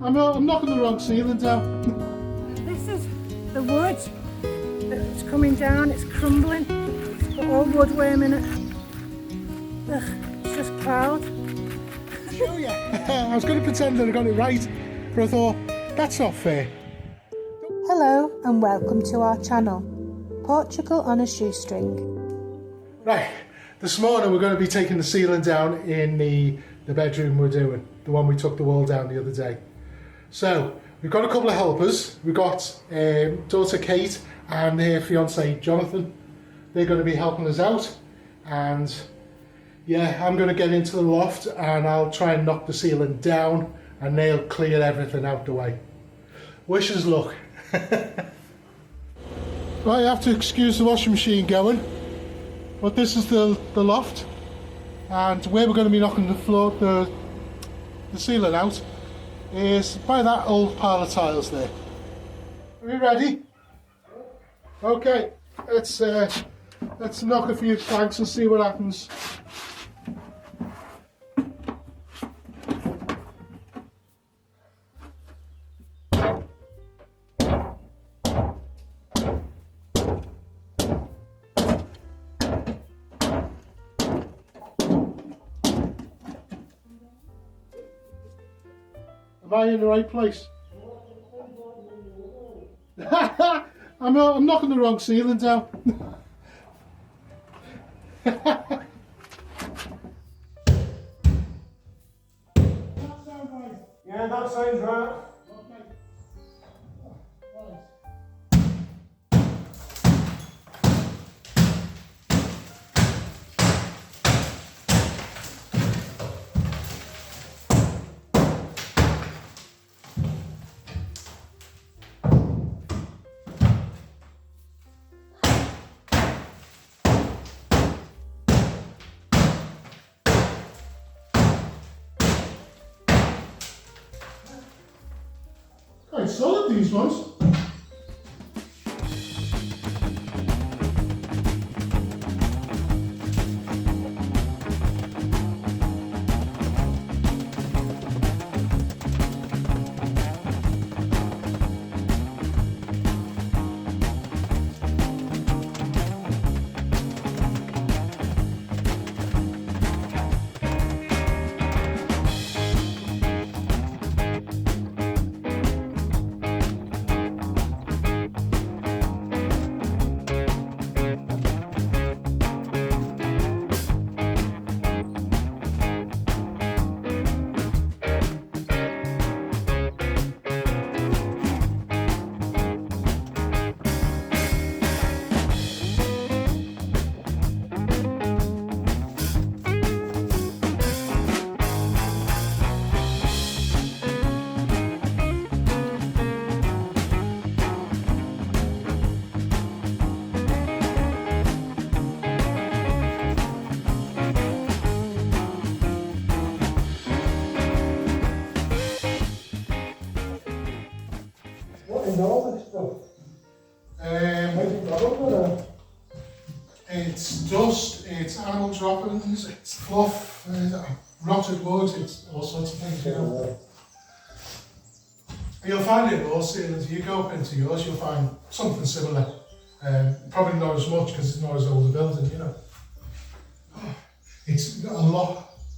I'm knocking the wrong ceiling down. This is the wood that's coming down, it's crumbling. It's got all woodworm in it. Ugh, it's just cloud. Sure, yeah. I was going to pretend that I got it right, but I thought, that's not fair. Hello and welcome to our channel, Portugal on a shoestring. Right, this morning we're going to be taking the ceiling down in the bedroom we're doing, the one we took the wall down the other day. So, we've got a couple of helpers. We've got daughter Kate and her fiance Jonathan. They're going to be helping us out, and yeah, I'm going to get into the loft and I'll try and knock the ceiling down and they'll clear everything out the way. Wish us luck. Right, you have to excuse the washing machine going, but this is the loft, and where we're going to be knocking the ceiling out is by that old pile of tiles there. Are you ready? Okay, let's knock a few planks and see what happens. Am I in the right place? I'm knocking the wrong ceiling down. Yeah, that sounds right. Quite solid, these ones. What is all this stuff? Where's it got over there? It's dust, it's animal droppings, it's fluff, rotted wood, it's all sorts of things, you know. You'll find it in all ceilings. If you go up into yours, you'll find something similar. Probably not as much because it's not as old a building, you know. It's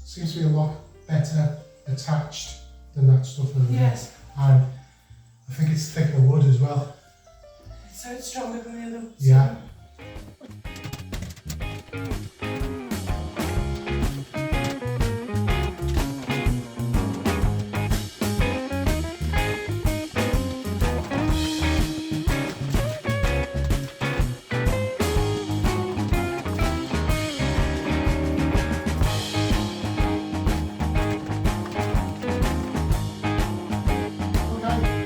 seems to be a lot better attached than that stuff over there. Yes. And I think it's thicker wood as well. So it's stronger than the other. Yeah. Okay.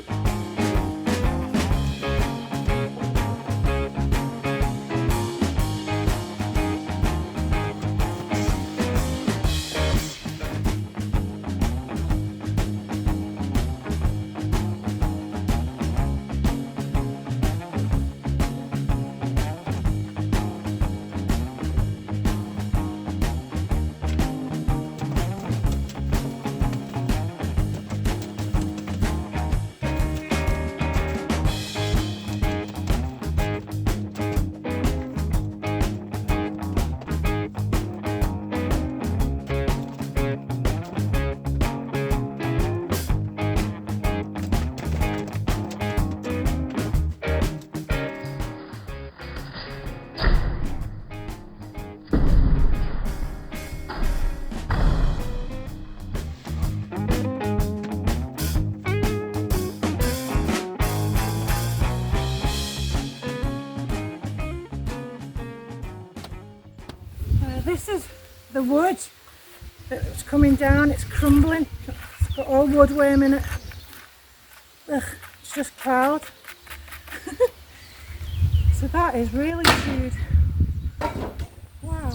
the wood that's coming down, it's crumbling. It's got all woodworm in it. Ugh, it's just cloud. So that is really chewed. Wow.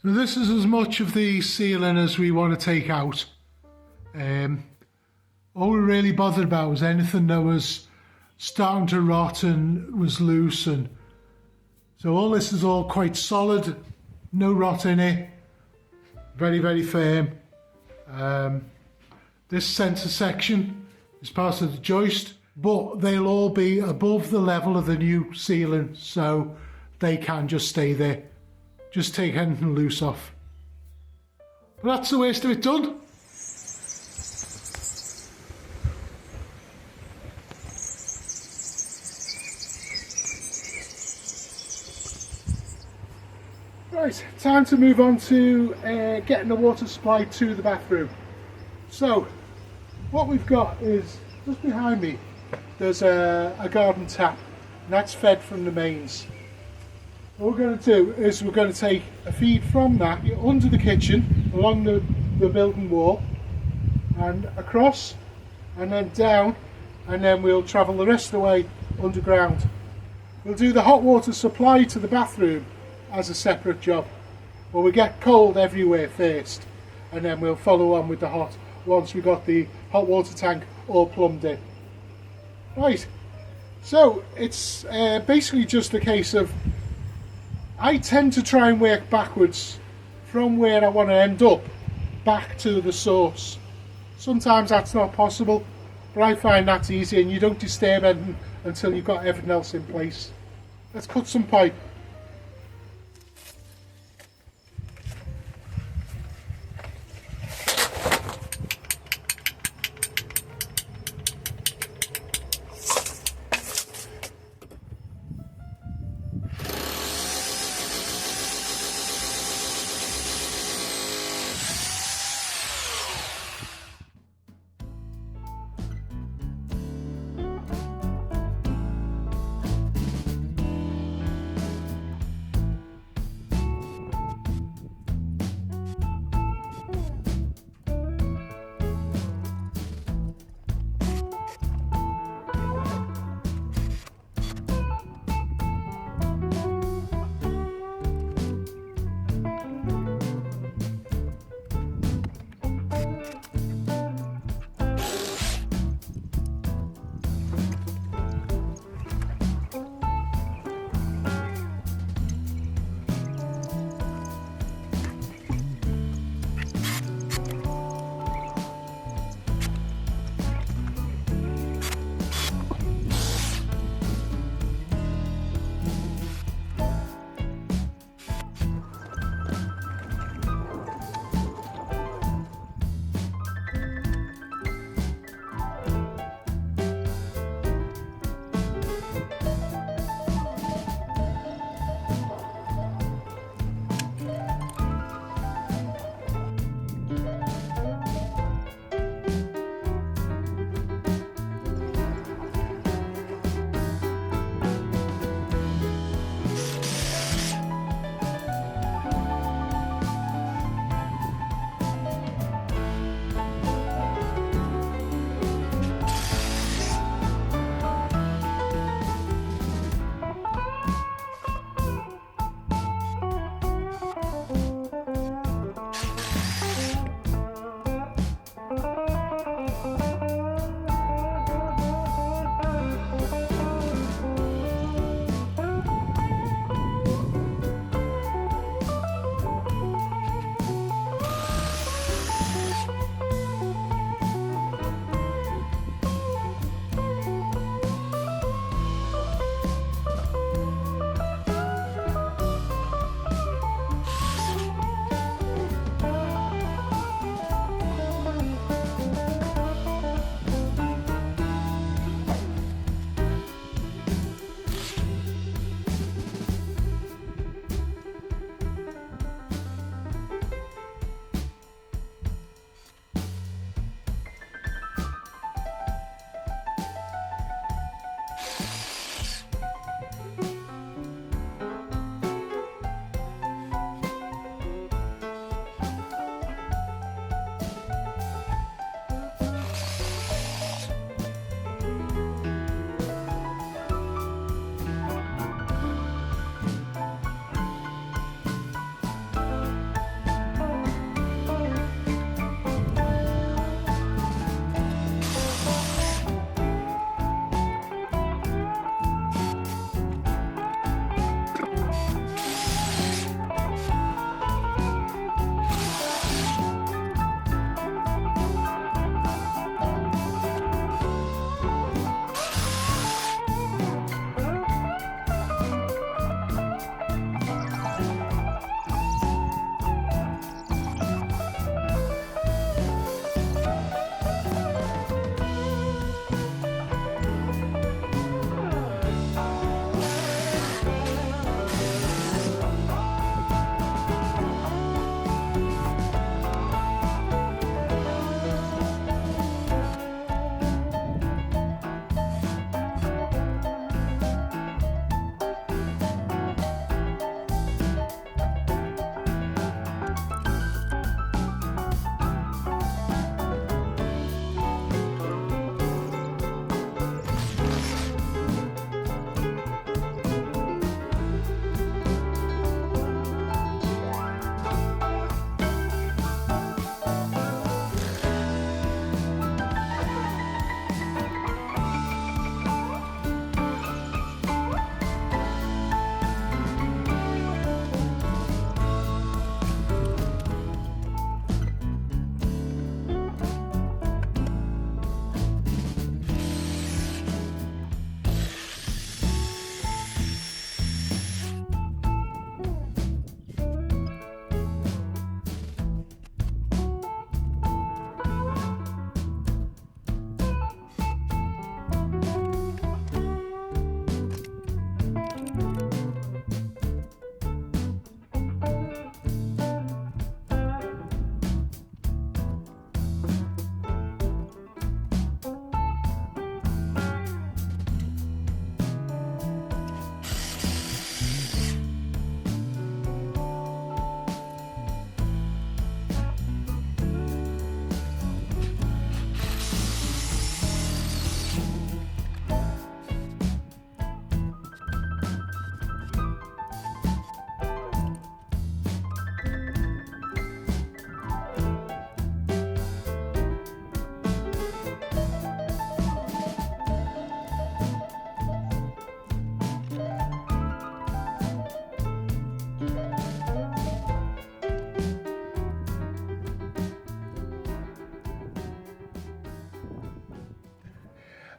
Now this is as much of the ceiling as we want to take out. All we're really bothered about was anything that was starting to rot and was loose, and so all this is all quite solid, no rot in it, very, very firm. This centre section is part of the joist, but they'll all be above the level of the new ceiling, so they can just stay there. Just take anything loose off. But that's the worst of it done. Right, time to move on to getting the water supply to the bathroom. So, what we've got is, just behind me, there's a garden tap, and that's fed from the mains. What we're going to do is we're going to take a feed from that under the kitchen, along the building wall, and across, and then down, and then we'll travel the rest of the way underground. We'll do the hot water supply to the bathroom as a separate job. Well, we get cold everywhere first, and then we'll follow on with the hot once we got the hot water tank all plumbed in. Right, so it's basically just a case of, I tend to try and work backwards from where I want to end up back to the source. Sometimes that's not possible, but I find that's easy, and you don't disturb anything until you've got everything else in place. Let's cut some pipe.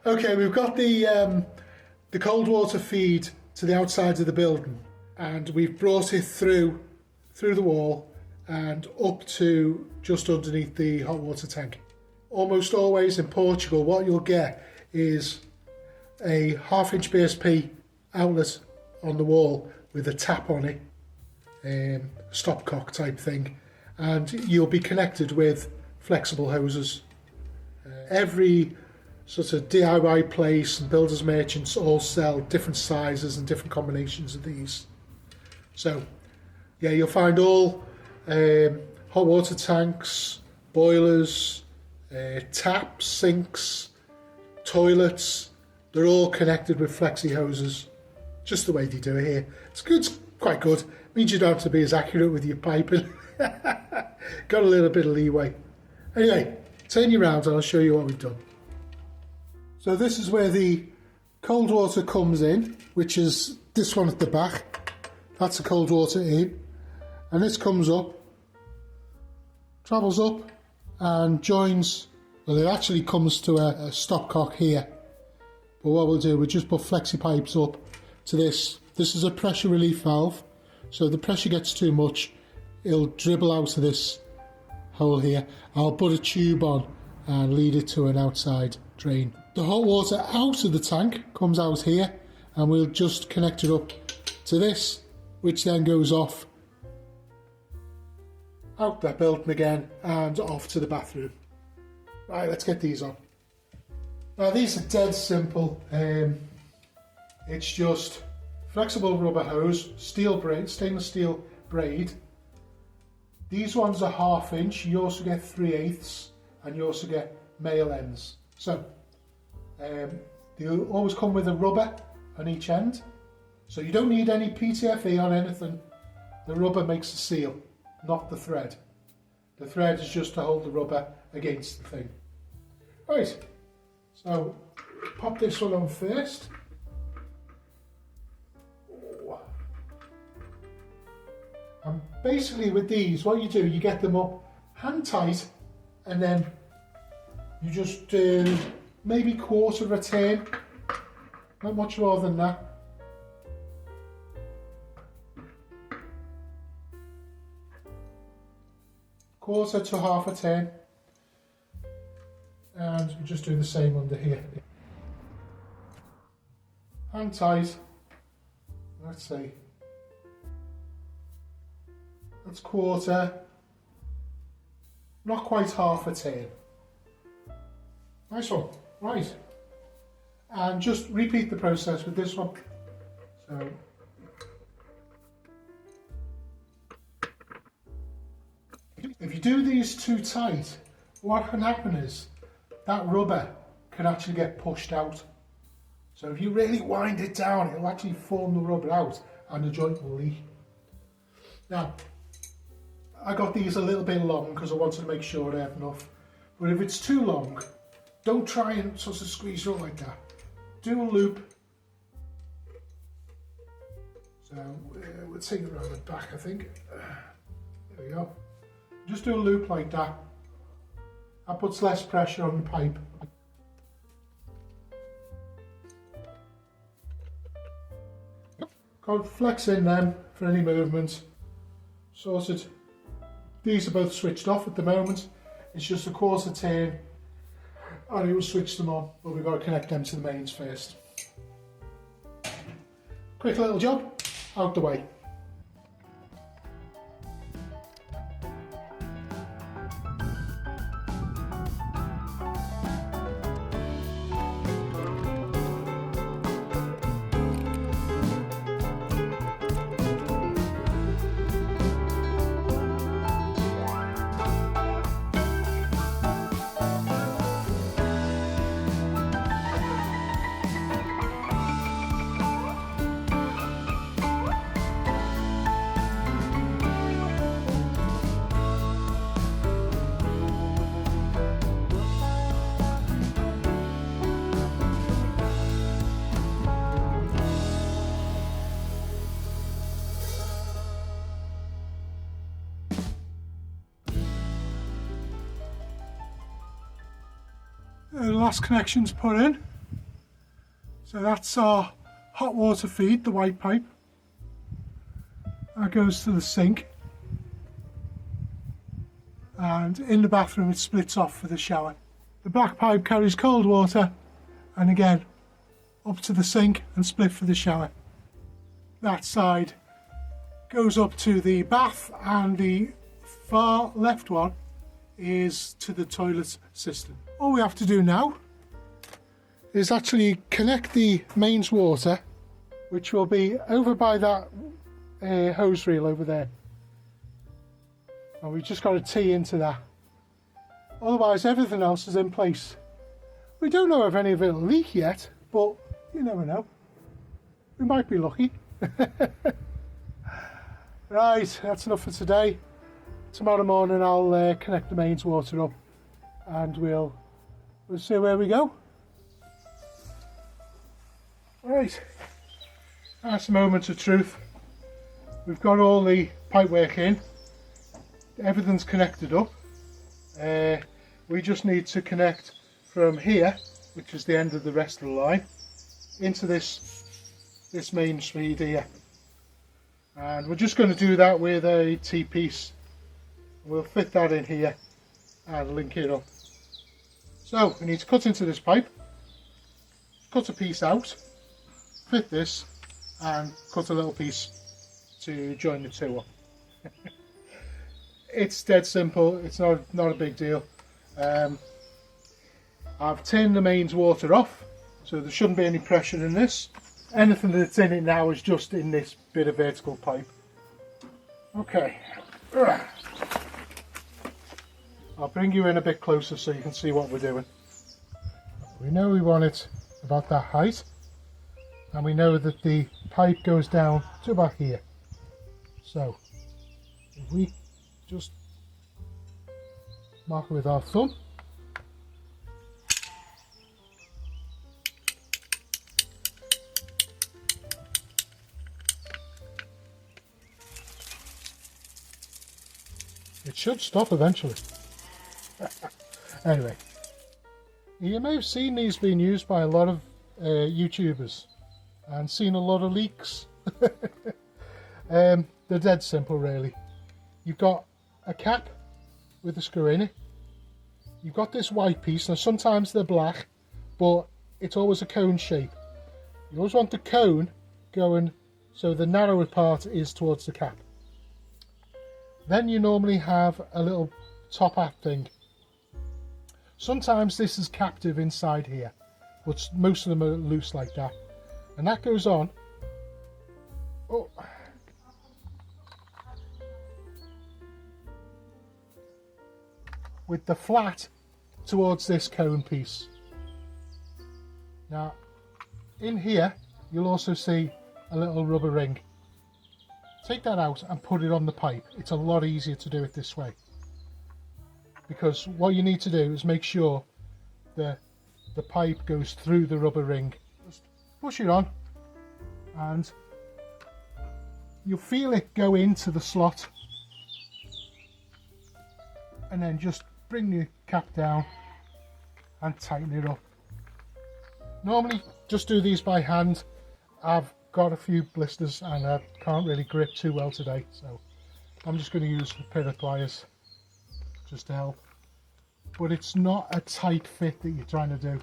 Okay, we've got the cold water feed to the outside of the building, and we've brought it through the wall and up to just underneath the hot water tank. Almost always in Portugal, what you'll get is a 1/2 inch BSP outlet on the wall with a tap on it, stopcock type thing, and you'll be connected with flexible hoses. Every sort of DIY place and builders merchants all sell different sizes and different combinations of these. So yeah, you'll find all hot water tanks, boilers, taps, sinks, toilets, they're all connected with flexi hoses, just the way they do it here. It's good, it's quite good. It means you don't have to be as accurate with your piping. Got a little bit of leeway. Anyway, turn you around and I'll show you what we've done. So this is where the cold water comes in, which is this one at the back. That's the cold water in. And this comes up, travels up and joins, well, it actually comes to a stopcock here. But what we'll do, we'll just put flexi pipes up to this. This is a pressure relief valve. So if the pressure gets too much, it'll dribble out of this hole here. I'll put a tube on and lead it to an outside drain. The hot water out of the tank comes out here, and we'll just connect it up to this, which then goes off out that building again and off to the bathroom. Right, let's get these on. Now these are dead simple. It's just flexible rubber hose, steel braid, stainless steel braid. These ones are 1/2 inch. You also get 3/8, and you also get male ends. So they always come with a rubber on each end. So you don't need any PTFE on anything. The rubber makes the seal, not the thread. The thread is just to hold the rubber against the thing. Right, so pop this one on first. And basically with these, what you do, you get them up hand tight, and then you just do maybe 1/4 of a turn, not much more than that. Quarter to 1/2 a turn, and we just do the same under here. Hand tight, let's see, that's 1/4, not quite 1/2 a turn. Nice one, right. And just repeat the process with this one. So if you do these too tight, what can happen is that rubber can actually get pushed out. So if you really wind it down, it'll actually form the rubber out and the joint will leak. Now, I got these a little bit long because I wanted to make sure I have enough. But if it's too long, don't try and sort of squeeze it like that. Do a loop. So we'll take it around the back, I think. There we go. Just do a loop like that. That puts less pressure on the pipe. Got flex in them for any movement. Sorted. These are both switched off at the moment. It's just a 1/4 turn, and it will switch them on, but we've got to connect them to the mains first. Quick little job, out the way. The last connection's put in. So that's our hot water feed, the white pipe. That goes to the sink. And in the bathroom it splits off for the shower. The black pipe carries cold water and again up to the sink and split for the shower. That side goes up to the bath and the far left one is to the toilet system. All we have to do now is actually connect the mains water, which will be over by that hose reel over there. And we've just got to tee into that. Otherwise everything else is in place. We don't know if any of it will leak yet, but you never know. We might be lucky. Right, that's enough for today. Tomorrow morning I'll connect the mains water up and we'll see where we go. Right, that's a moment of truth. We've got all the pipework in. Everything's connected up. We just need to connect from here, which is the end of the rest of the line, into this main feed here. And we're just going to do that with a T-piece. We'll fit that in here and link it up. So we need to cut into this pipe, cut a piece out, fit this and cut a little piece to join the two up. It's dead simple, it's not a big deal. I've turned the mains water off, so there shouldn't be any pressure in this. Anything that's in it now is just in this bit of vertical pipe. Okay, I'll bring you in a bit closer so you can see what we're doing. We know we want it about that height, and we know that the pipe goes down to about here. So if we just mark it with our thumb, it should stop eventually. Anyway, you may have seen these being used by a lot of YouTubers and seen a lot of leaks. They're dead simple really. You've got a cap with a screw in it. You've got this white piece. Now sometimes they're black, but it's always a cone shape. You always want the cone going so the narrower part is towards the cap. Then you normally have a little top hat thing. Sometimes this is captive inside here, but most of them are loose like that. And that goes on. Oh. With the flat towards this cone piece. Now, in here, you'll also see a little rubber ring. Take that out and put it on the pipe. It's a lot easier to do it this way. Because what you need to do is make sure the pipe goes through the rubber ring. Just push it on and you'll feel it go into the slot. And then just bring the cap down and tighten it up. Normally just do these by hand. I've got a few blisters and I can't really grip too well today, so I'm just going to use a pair of pliers just to help. But it's not a tight fit that you're trying to do.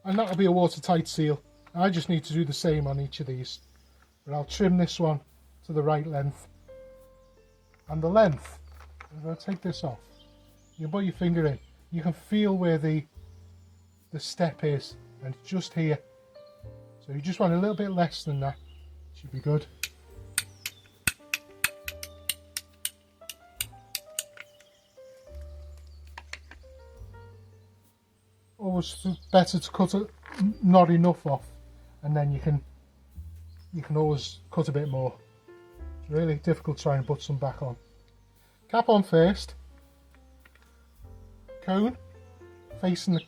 And that'll be a watertight seal. I just need to do the same on each of these. But I'll trim this one to the right length. And the length, if I take this off, you put your finger in, you can feel where the step is, and it's just here. So you just want a little bit less than that. Should be good. Always better to cut not enough off, and then you can always cut a bit more. It's really difficult trying to put some back on. Cap on first. Cone facing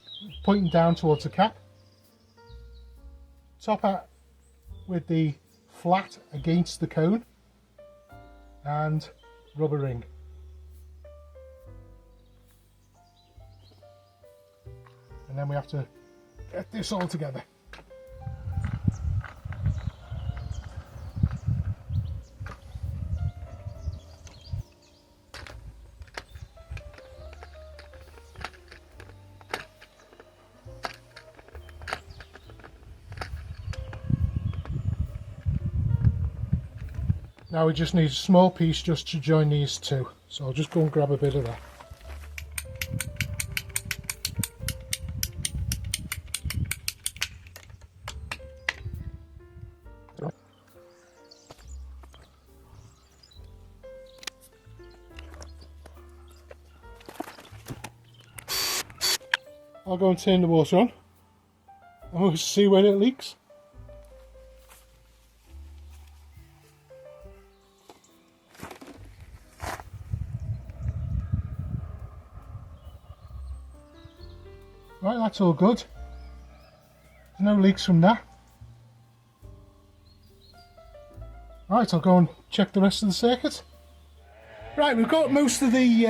pointing down towards the cap. Top hat with the flat against the cone and rubber ring. And then we have to get this all together. Now we just need a small piece just to join these two. So I'll just go and grab a bit of that. I'll go and turn the water on and we'll see when it leaks. Right, that's all good. There's no leaks from that. Right, I'll go and check the rest of the circuit. Right, we've got most of the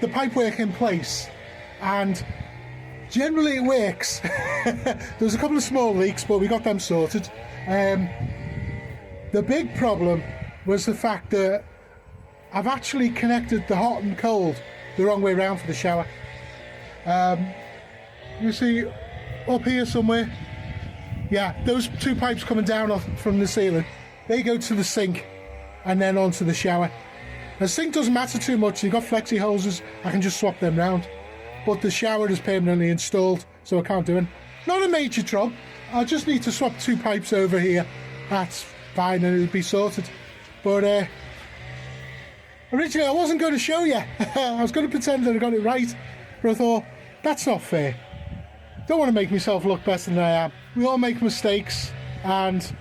pipework in place, and generally it works. There's a couple of small leaks, but we got them sorted. The big problem was the fact that I've actually connected the hot and cold the wrong way around for the shower. You see up here somewhere, yeah, those two pipes coming down off from the ceiling, they go to the sink and then onto the shower. The sink doesn't matter too much, you've got flexi hoses, I can just swap them round. But the shower is permanently installed, so I can't do it. Not a major job, I just need to swap two pipes over here, that's fine and it'll be sorted. But originally I wasn't going to show you, I was going to pretend that I got it right, but I thought, that's not fair. Don't want to make myself look better than I am. We all make mistakes, and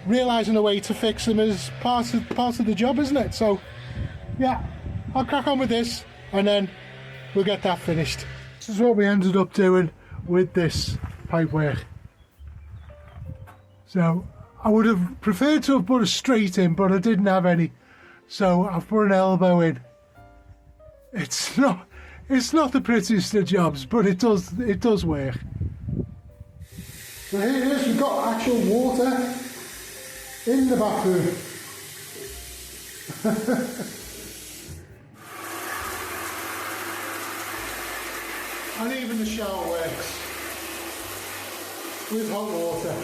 realising a way to fix them is part of the job, isn't it? So yeah, I'll crack on with this and then we'll get that finished. This is what we ended up doing with this pipework. So I would have preferred to have put a straight in, but I didn't have any, so I've put an elbow in. It's not the prettiest of jobs, but it does work. So here it is, we've got actual water in the bathroom. And even the shower works with hot water.